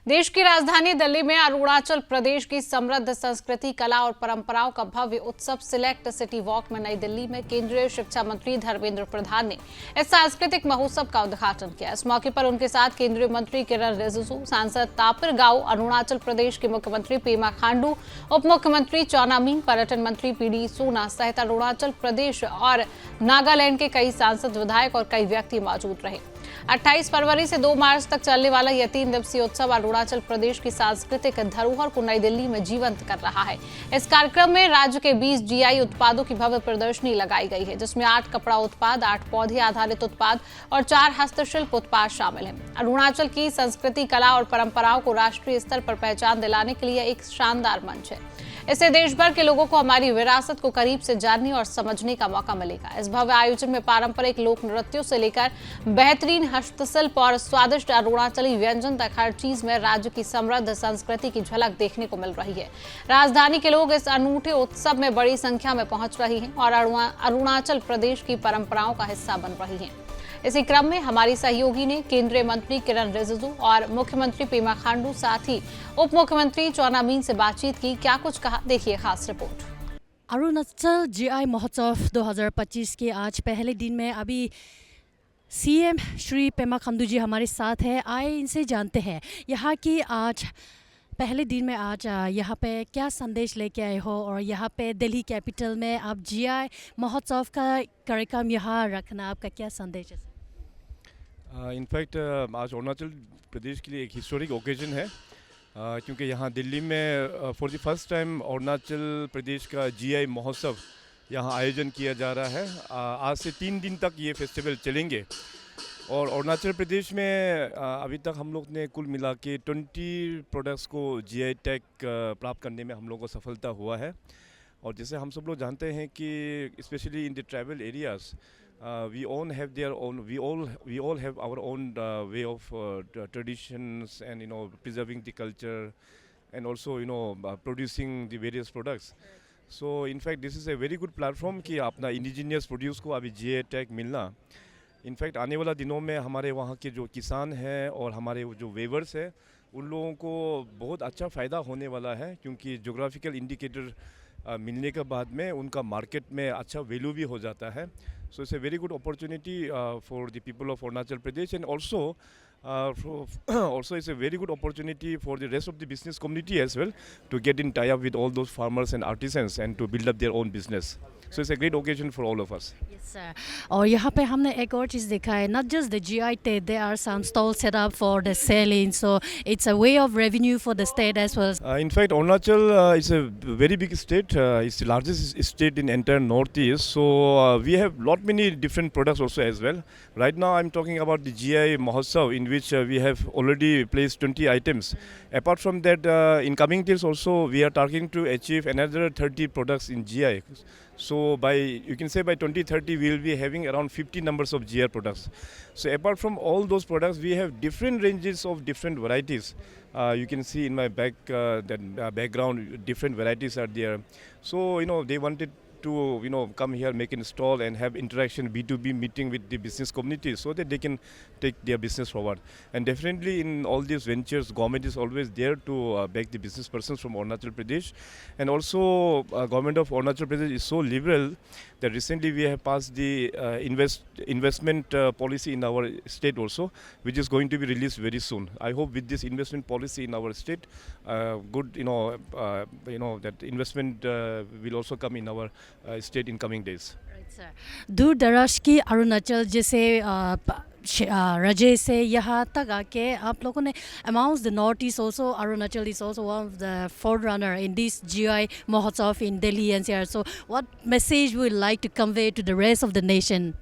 देश की राजधानी दिल्ली में अरुणाचल प्रदेश की समृद्ध संस्कृति, कला और परंपराओं का भव्य उत्सव सिलेक्ट सिटी वॉक में नई दिल्ली में केंद्रीय शिक्षा मंत्री धर्मेंद्र प्रधान ने इस सांस्कृतिक महोत्सव का उद्घाटन किया। इस मौके पर उनके साथ केंद्रीय मंत्री किरण रिजिजू, सांसद तापिर गाव, अरुणाचल प्रदेश के मुख्यमंत्री पेमा खांडू, उप मुख्यमंत्री चाउना मीन, पर्यटन मंत्री पीडी सोना सहित अरुणाचल प्रदेश और नागालैंड के कई सांसद, विधायक और कई व्यक्ति मौजूद रहे। 28 फरवरी से 2 मार्च तक चलने वाला यह 3 दिवसीय उत्सव अरुणाचल प्रदेश की सांस्कृतिक धरोहर को नई दिल्ली में जीवंत कर रहा है। इस कार्यक्रम में राज्य के 20 जीआई उत्पादों की भव्य प्रदर्शनी लगाई गई है, जिसमें 8 कपड़ा उत्पाद, 8 पौधे आधारित उत्पाद और 4 हस्तशिल्प उत्पाद शामिल हैं। अरुणाचल की संस्कृति, कला और परंपराओं को राष्ट्रीय स्तर पर पहचान दिलाने के लिए एक शानदार मंच है। इससे देश भर के लोगों को हमारी विरासत को करीब से जानने और समझने का मौका मिलेगा। इस भव्य आयोजन में पारंपरिक लोक नृत्यों से लेकर बेहतरीन हस्तशिल्प और स्वादिष्ट अरुणाचली व्यंजन तक हर चीज में राज्य की समृद्ध संस्कृति की झलक देखने को मिल रही है। राजधानी के लोग इस अनूठे उत्सव में बड़ी संख्या में पहुंच रहे हैं और अरुणाचल प्रदेश की परंपराओं का हिस्सा बन रही हैं। इसी क्रम में हमारी सहयोगी ने केंद्रीय मंत्री किरण रिजिजू और मुख्यमंत्री पेमा खांडू, साथ ही उप मुख्यमंत्री चाउना मीन से बातचीत की। क्या कुछ कहा, देखिए खास रिपोर्ट। अरुणाचल जीआई महोत्सव 2025 के आज पहले दिन में अभी सीएम श्री पेमा खांडू जी हमारे साथ है। आए इनसे जानते हैं यहाँ की आज पहले दिन में आज यहाँ पे क्या संदेश लेके आए हो और यहाँ पे दिल्ली कैपिटल में आप जीआई महोत्सव का कार्यक्रम यहाँ रखना आपका क्या संदेश है? इनफैक्ट आज अरुणाचल प्रदेश के लिए एक हिस्टोरिक ओकेजन है, क्योंकि यहाँ दिल्ली में for the first time Arunachal Pradesh का जीआई महोत्सव यहाँ आयोजन किया जा रहा है। आज से 3 दिन तक ये फेस्टिवल चलेंगे और अरुणाचल प्रदेश में अभी तक हम लोग ने कुल मिला के 20 प्रोडक्ट्स को जीआई टैग प्राप्त करने में हम लोग को सफलता हुआ है। और जैसे हम सब लोग जानते हैं कि specially in the tribal areas we all have our own way of traditions and preserving the culture and also producing the various products. So in fact this is a very good platform कि अपना indigenous produce को अभी GI tag मिलना। In fact आने वाला दिनों में हमारे वहाँ के जो किसान हैं और हमारे जो वेवर्स हैं उन लोगों को बहुत अच्छा फ़ायदा होने वाला है, क्योंकि जोग्राफिकल इंडिकेटर मिलने के बाद में उनका मार्केट में अच्छा वैल्यू भी हो जाता है। So it's a very good opportunity for the people of Arunachal Pradesh and also it's a very good opportunity for the rest of the business community as well to get in tie up with all those farmers and artisans and to build up their own business. So it's a great occasion for all of us. Yes sir. और यहाँ पे हमने एक और चीज़ देखा है, not just the GI tag, there are some stalls set up for the selling, so it's a way of revenue for the state as well. In fact, Arunachal is a very big state. It's the largest state in entire northeast. So we have many different products also as well. Right now, I'm talking about the GI Mahotsav, in which we have already placed 20 items. Apart from that, in coming days also, we are targeting to achieve another 30 products in GI. So you can say by 2030 we will be having around 50 numbers of GI products. So apart from all those products, we have different ranges of different varieties. You can see in my background, different varieties are there. So they wanted to come here, make a stall and have interaction, B2B meeting with the business community, so that they can take their business forward. And definitely in all these ventures, government is always there to back the business persons from Arunachal Pradesh. And also government of Arunachal Pradesh is so liberal that recently we have passed the investment policy in our state also, which is going to be released very soon. I hope with this investment policy in our state, that investment will also come in our state in coming days. Right, sir. दूर दराज की अरुणाचल जैसे राज्य से यहाँ तक आके आप लोगों ने amongst the northeast also, Arunachal is also one of the forerunner in this GI Mahotsav in Delhi NCR. So what message would you like to convey to the rest of the nation?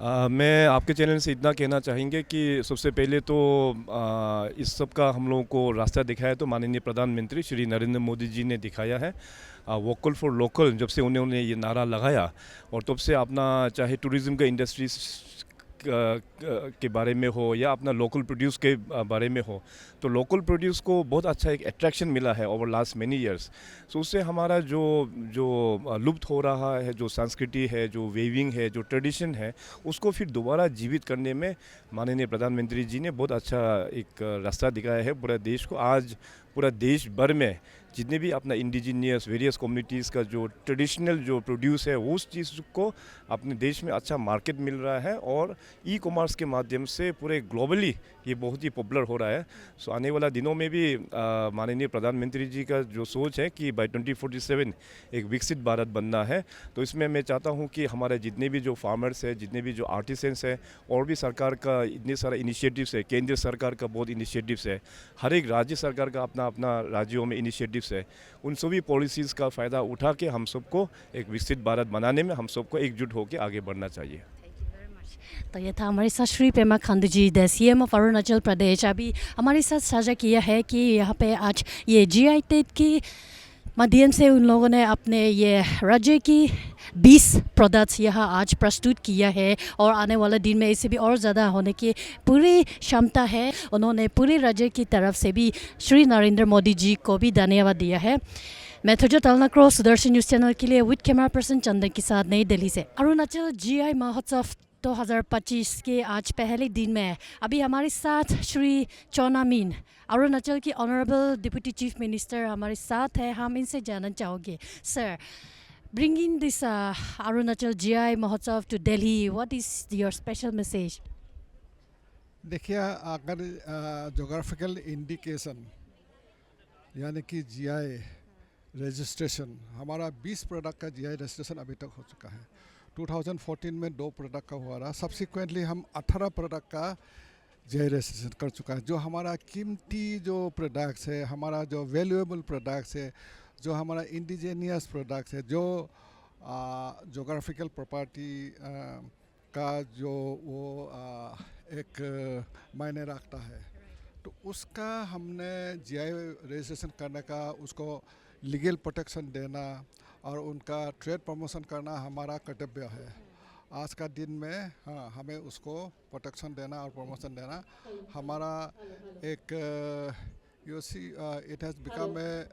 मैं आपके channel से इतना कहना चाहेंगे कि सबसे पहले तो इस सब का हम लोगों को रास्ता दिखाया तो माननीय प्रधानमंत्री श्री नरेंद्र मोदी जी ने दिखाया है। वोकल फॉर लोकल जब से उन्होंने ये नारा लगाया और तब से अपना चाहे टूरिज़्म का इंडस्ट्री के बारे में हो या अपना लोकल प्रोड्यूस के बारे में हो, तो लोकल प्रोड्यूस को बहुत अच्छा एक अट्रैक्शन मिला है ओवर लास्ट मेनी ईयर्स। सो उससे हमारा जो जो लुप्त हो रहा है, जो संस्कृति है, जो वेविंग है, जो ट्रेडिशन है, उसको फिर दोबारा जीवित करने में माननीय प्रधानमंत्री जी ने बहुत अच्छा एक रास्ता दिखाया है पूरा देश को। आज पूरा देश भर में जितने भी अपना इंडिजीनियस वेरियस कम्युनिटीज़ का जो ट्रेडिशनल जो प्रोड्यूस है, उस चीज़ को अपने देश में अच्छा मार्केट मिल रहा है और ई कॉमर्स के माध्यम से पूरे ग्लोबली ये बहुत ही पॉपुलर हो रहा है। सो आने वाला दिनों में भी माननीय प्रधानमंत्री जी का जो सोच है कि बाय 2047 एक विकसित भारत बनना है, तो इसमें मैं चाहता हूँ कि हमारे जितने भी जो फार्मर्स है, जितने भी जो आर्टिसंस है, और भी सरकार का इतने सारा इनिशिएटिव्स है, केंद्र सरकार का बहुत इनिशिएटिव्स है, हर एक राज्य सरकार का अपना अपना राज्यों में इनिशिएटिव्स है, उन सभी पॉलिसीज़ का फ़ायदा उठा के हम सबको एक विकसित भारत बनाने में हम सबको एकजुट होकर आगे बढ़ना चाहिए। तो ये था हमारे साथ श्री पेमा खांडू जी, द सीएम ऑफ अरुणाचल प्रदेश। अभी हमारे साथ साझा किया है कि यहाँ पे आज ये जीआई टैग के माध्यम से उन लोगों ने अपने ये राज्य की 20 प्रोडक्ट्स यहाँ आज प्रस्तुत किया है और आने वाले दिन में इससे भी और ज़्यादा होने की पूरी क्षमता है। उन्होंने पूरे राज्य की तरफ से भी श्री नरेंद्र मोदी जी को भी धन्यवाद दिया है। मैं थोड़ा तलना क्रॉस सुदर्शन न्यूज़ चैनल के लिए विद कैमरा पर्सन चंदन के साथ नई दिल्ली से। अरुणाचल जीआई महोत्सव 2025 के आज पहले दिन में अभी हमारे साथ श्री चोना मीन, अरुणाचल की ऑनरेबल डिप्टी चीफ मिनिस्टर हमारे साथ है। हम इनसे जानना चाहोगे, sir, bringing this Arunachal GI Mahotsav to Delhi, what is your special message? देखिए, अगर जोग्राफिकल इंडिकेशन यानी कि जीआई रजिस्ट्रेशन, हमारा 20 प्रोडक्ट का जीआई रजिस्ट्रेशन अभी तक हो चुका है। 2014 में 2 प्रोडक्ट का हुआ रहा, सब्सिक्वेंटली हम 18 प्रोडक्ट का जीआई रजिस्ट्रेशन कर चुका है। जो हमारा कीमती जो प्रोडक्ट्स है, हमारा जो वैल्यूएबल प्रोडक्ट्स है, जो हमारा इंडिजीनियस प्रोडक्ट्स है, जो जोग्राफिकल प्रॉपर्टी का जो वो एक मायने रखता है, तो उसका हमने जीआई रजिस्ट्रेशन करने का, उसको लीगल प्रोटेक्शन देना और उनका ट्रेड प्रमोशन करना हमारा कर्तव्य है। आज का दिन में हाँ, हमें उसको प्रोटेक्शन देना और प्रमोशन देना हमारा एक you see, it has become a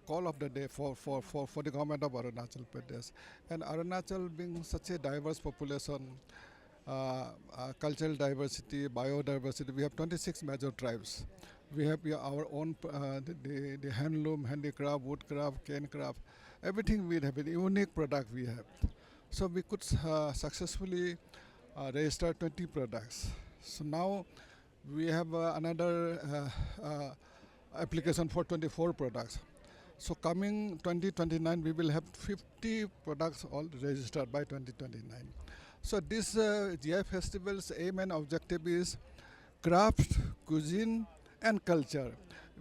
call of the day for the government of Arunachal Pradesh. And Arunachal being such a diverse population, cultural diversity, biodiversity, we have 26 major tribes. We have our own the handloom, handicraft, woodcraft, cane craft, everything we have, a unique product we have. So we could successfully register 20 products. So now we have another application for 24 products. So coming 2029, we will have 50 products all registered by 2029. So this GI festival's aim and objective is craft, cuisine, and culture.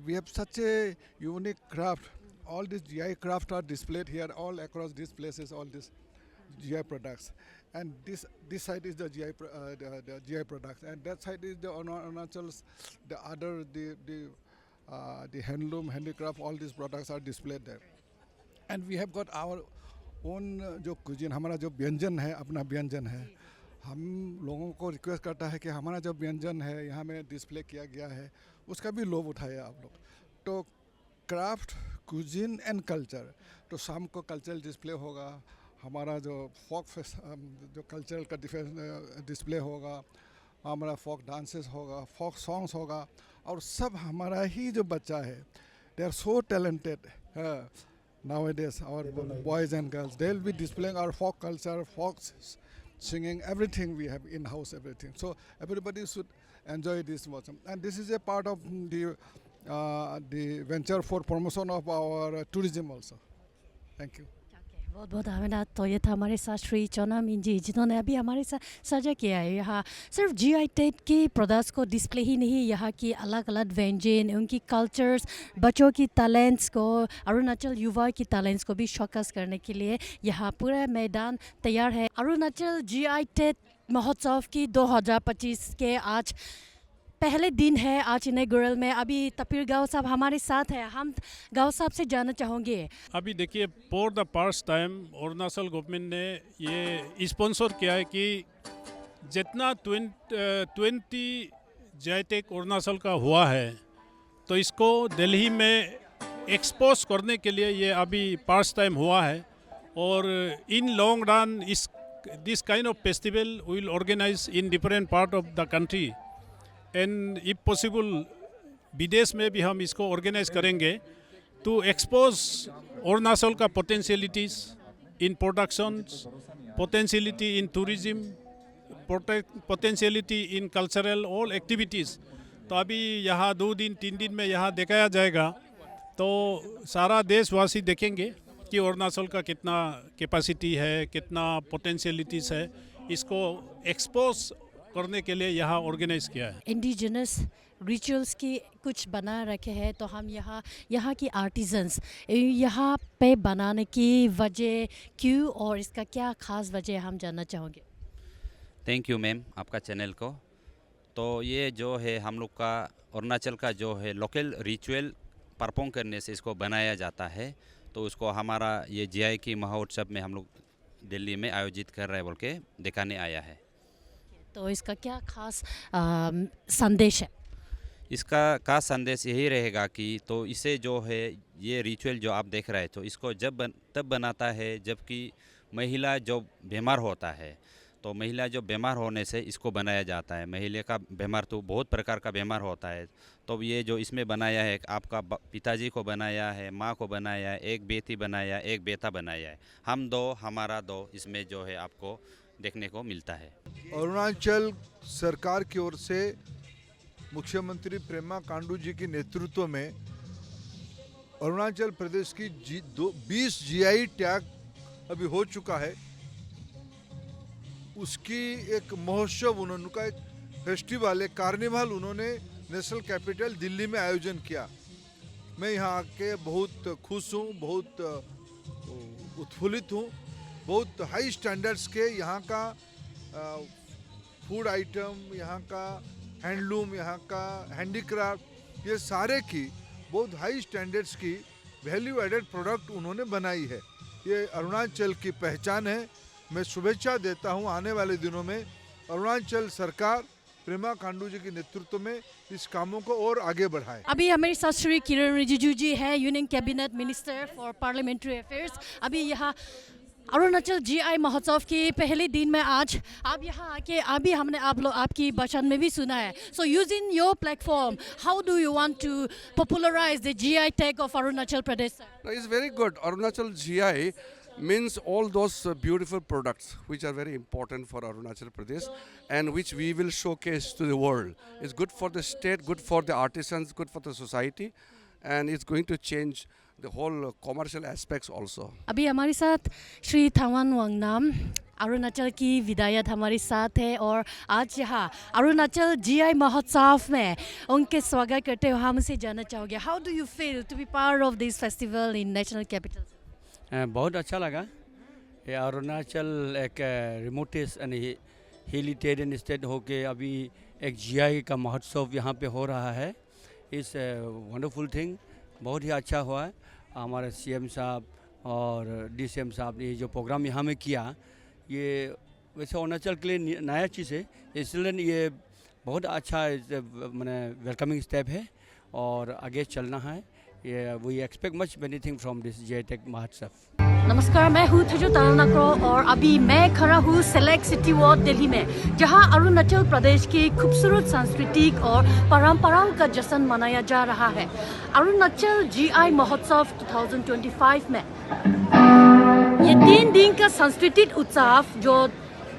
We have such a unique craft. All these GI crafts are displayed here all across these places, all these GI products. And this side is the GI the GI products, and that side is the Arunachal's, the other the handloom, handicraft, all these products are displayed there. And we have got our own जो cuisine, हमारा जो व्यंजन है, अपना व्यंजन है, हम लोगों को रिक्वेस्ट करता है कि हमारा जो व्यंजन है यहाँ में डिस्प्ले किया गया है, उसका भी लोभ उठाए आप लोग। तो क्राफ्ट, कुजिन एंड कल्चर, तो शाम को कल्चरल डिस्प्ले होगा, हमारा जो फोक जो कल्चरल का डिस्प्ले होगा, हमारा फोक डांसेस होगा, फोक सॉन्ग्स होगा, और सब हमारा ही जो बच्चा है, they are so talented nowadays, our boys and girls, they will be displaying our folk culture, folk singing, everything we have in-house, everything. So everybody should enjoy this watch. And this is a part of the venture for promotion of our tourism also. Thank you. बहुत बहुत धन्यवाद। तो ये था हमारे साथ श्री चोना mean जी, जिन्होंने अभी हमारे साथ साझा किया है। यहाँ सिर्फ जीआई टैग के प्रोडक्ट्स को डिस्प्ले ही नहीं, यहाँ की अलग अलग व्यंजन, उनकी कल्चर्स, बच्चों की टैलेंट्स को, अरुणाचल युवा की टैलेंट्स को भी शोकेस करने के लिए यहाँ पूरा मैदान तैयार है। अरुणाचल जीआई टैग महोत्सव की 2025 के आज पहले दिन है, आज इनॉग्रेशन में। अभी तपीर गाँव साहब हमारे साथ हैं, हम गाँव साहब से जानना चाहेंगे। अभी देखिए, for the first time Arunachal government ने ये स्पॉन्सर किया है कि जितना 20 JITEC अरुणाचल का हुआ है, तो इसको दिल्ली में एक्सपोज करने के लिए ये अभी फर्स्ट टाइम हुआ है। और in long run this kind of festival will organise in different part of the country, and if possible विदेश में भी हम इसको ऑर्गेनाइज करेंगे टू एक्सपोज अरुणाचल का potentialities in productions, potentiality in tourism, potentiality in cultural all activities. तो अभी यहाँ 2 दिन 3 दिन में यहाँ दिखाया जाएगा, तो सारा देशवासी देखेंगे कि अरुणाचल का कितना कैपेसिटी है, कितना पोटेंशियलिटीज़ है। इसको एक्सपोज करने के लिए यहाँ ऑर्गेनाइज किया है। इंडिजिनस रिचुअल्स की कुछ बना रखे हैं, तो हम यहाँ की आर्टिजन्स यहाँ पे बनाने की वजह क्यों और इसका क्या खास वजह हम जानना चाहोगे। थैंक यू मैम आपका चैनल को। तो ये जो है हम लोग का अरुणाचल का जो है लोकल रिचुअल परफॉर्म करने से इसको बनाया जाता है। तो उसको हमारा ये GI की महोत्सव में हम लोग दिल्ली में आयोजित कर रहे हैं बोल के दिखाने आया है। तो इसका क्या खास संदेश है। इसका खास संदेश यही रहेगा कि तो इसे जो है ये रिचुअल जो आप देख रहे हैं, तो इसको तब बनाता है जबकि महिला जो बीमार होता है, तो महिला जो बीमार होने से इसको बनाया जाता है। महिला का बीमार तो बहुत प्रकार का बीमार होता है, तो ये जो इसमें बनाया है, आपका पिताजी को बनाया है, माँ को बनाया है, एक बेटी बनाया, एक बेटा बनाया है, हम 2 हमारा 2 इसमें जो है आपको देखने को मिलता है। अरुणाचल सरकार की ओर से मुख्यमंत्री पेमा खांडू जी के नेतृत्व में अरुणाचल प्रदेश की 20 GI टैग अभी हो चुका है। उसकी एक महोत्सव, उनका एक फेस्टिवल, एक कार्निवल उन्होंने नेशनल कैपिटल दिल्ली में आयोजन किया। मैं यहाँ आके बहुत खुश हूँ, बहुत उत्फुल्लित हूँ। बहुत हाई स्टैंडर्ड्स के यहाँ का फूड आइटम, यहाँ का हैंडलूम, यहाँ का हैंडीक्राफ्ट, ये सारे की बहुत हाई स्टैंडर्ड्स की वैल्यू एडेड प्रोडक्ट उन्होंने बनाई है। ये अरुणाचल की पहचान है। मैं शुभेच्छा देता हूँ आने वाले दिनों में अरुणाचल सरकार पेमा खांडू जी के नेतृत्व में इस कामों को और आगे बढ़ाए। अभी हमारे साथ श्री किरण रिजिजू जी है, union cabinet minister for parliamentary affairs. अभी यहाँ अरुणाचल GI महोत्सव के पहले दिन में आज आप यहाँ आके अभी हमने आपकी भाषण में भी सुना है। So using your platform, how do you want to popularise the GI tag of Arunachal Pradesh? It's very good. Arunachal GI means all those beautiful products which are very important for Arunachal Pradesh and which we will showcase to the world. It's good for the state, good for the artisans, good for the society, and it's going to change the whole commercial aspects also. अभी हमारे साथ श्री थावान वांगनाम अरुणाचल की विधायक हमारे साथ है और आज यहाँ अरुणाचल GI महोत्सव में उनके स्वागत करते हुए हमसे जानना चाहोगे, how do you feel to be part of this festival in national capital? बहुत अच्छा लगा। ये अरुणाचल एक रिमोटेस्ट यानी हिली टेरियन स्टेट होके अभी एक GI का महोत्सव यहाँ पे हो रहा है। इस वंडरफुल थिंग, बहुत ही अच्छा हुआ है। हमारे CM साहब और DCM साहब ने जो प्रोग्राम यहाँ में किया, ये वैसे अरुणाचल के लिए नया चीज़ है, इसलिए ये बहुत अच्छा मैंने वेलकमिंग स्टेप है और आगे चलना है। We expect much anything from this GI महोत्सव। नमस्कार, मैं हूँ थजू तालनाक्रो और अभी मैं खड़ा हूँ सेलेक्ट सिटी वॉक दिल्ली में, जहाँ अरुणाचल प्रदेश की खूबसूरत सांस्कृतिक और परंपराओं का जश्न मनाया जा रहा है। अरुणाचल GI महोत्सव 2025 में ये 3 दिन का सांस्कृतिक उत्सव जो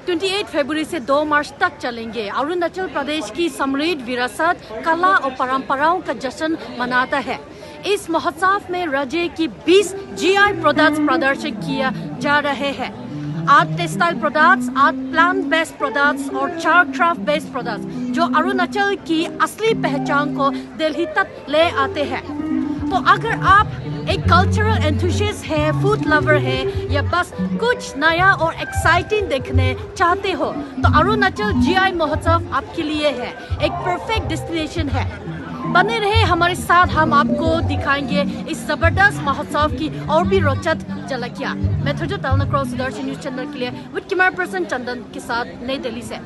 28 फरवरी से 2 मार्च तक चलेंगे, अरुणाचल प्रदेश की समृद्ध विरासत, कला और परंपराओं का जश्न मनाता है। इस महोत्सव में राज्य की 20 GI प्रोडक्ट्स प्रदर्शित किया जा रहे हैं। Art textile products, art plant based products और चार क्राफ्ट बेस्ड प्रोडक्ट्स जो अरुणाचल की असली पहचान को दिल्ली तक ले आते हैं। तो अगर आप एक कल्चरल एंथुसियास्ट है, फूड लवर है या बस कुछ नया और एक्साइटिंग देखने चाहते हो, तो अरुणाचल GI महोत्सव आपके लिए है, एक परफेक्ट डेस्टिनेशन है। बने रहे हमारे साथ, हम आपको दिखाएंगे इस जबरदस्त महोत्सव की और भी रोचक झलकियां। मैं थजू तालनाक्रो सुदर्शन न्यूज चैनल के लिए विद कैमरा पर्सन चंदन के साथ नई दिल्ली से।